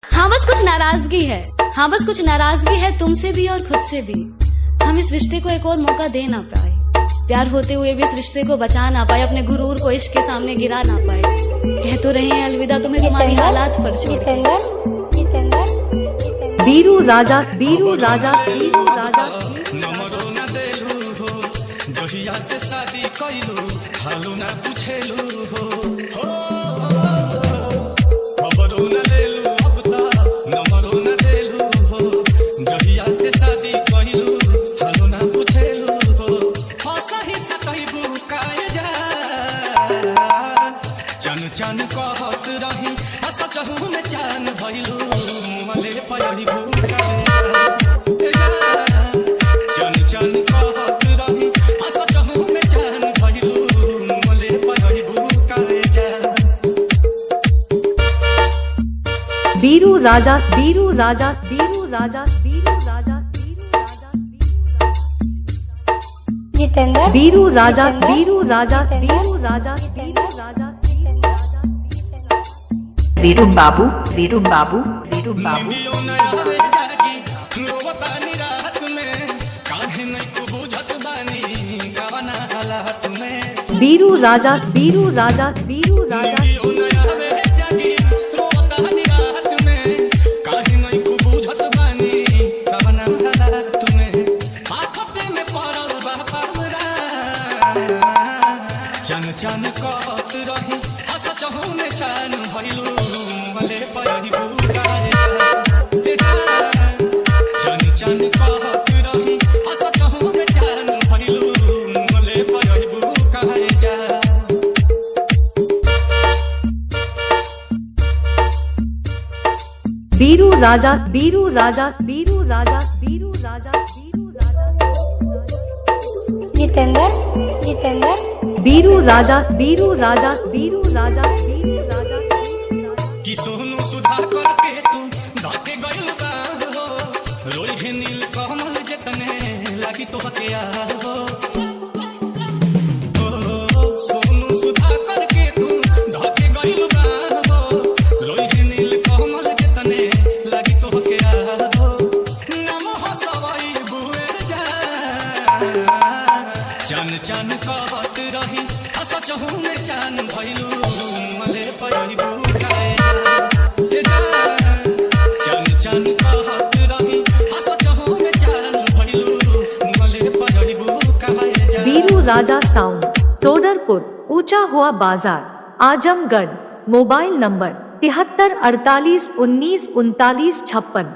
हाँ बस कुछ नाराजगी है, हाँ बस कुछ नाराजगी है तुमसे भी और खुद से भी। हम इस रिश्ते को एक और मौका दे ना पाए, प्यार होते हुए भी इस रिश्ते को बचा ना पाए, अपने गुरूर को इश्क के सामने गिरा ना पाए। कह तो रहे हैं अलविदा तुम्हें तुम्हारी हालात पर छोड़ के। बीरू राजा, बीरू राजा, बीरू राजा। नमरो ना देलू हो, जहिया से शादी कइलू, हालू ना पूछेलू हो। खबरो ना लेलू अब ता, नमरो ना देलू हो, जहिया से शादी कइलू, हालू ना पूछेलू हो। हंसही सकइबू काहे जा, चन चन कहत रही, हंस चहु में चान भइलू, मले पयड़ीबू बीरू राजा, बीरू राजा, बीरू राजा, बीरू राजा, जितेंद्र, बीरू राजा, बीरू राजा, बीरू राजा, बीरू राजा। वीरू बाबू, वीरू बाबू, वीरू बाबू। बीरू राजा, बीरू राजा, बीरू राजा। चन कहत रही, हंस चहु में चान भइलू, मले पयड़ीबू काहे जा। चन चन कहत रही, हंस चहु में चान भइलू, मले पयड़ीबू काहे जा। बीरू राजा, बीरू राजा, बीरू राजा, बीरू राजा, बीरू राजा। जितेंद्र, जितेंद्र, बीरू राजा, बीरू राजा, बीरू राजा, बीरू राजा। कि सोनू सुधा करके तू धाके गइल बा हो, रोहि नील कमल जतने लागी तोहके आ हो। सोनू सुधा करके तू धाके गइल बा हो, रोहि नील कमल जतने लागी तोहके आ हो। नाम हो सवाई बुए जा, चन चन कहत रही, हंस चहु में चान भइलू, मले पयड़ीबू काहे जा। चन चन कहत रही, हंस चहु में चान भइलू, मले पयड़ीबू काहे जा। बीरू राजा साउंड, टोडरपुर, ऊंचा हुआ बाजार, आजमगढ़। Mobile number 73 48 19 39 56।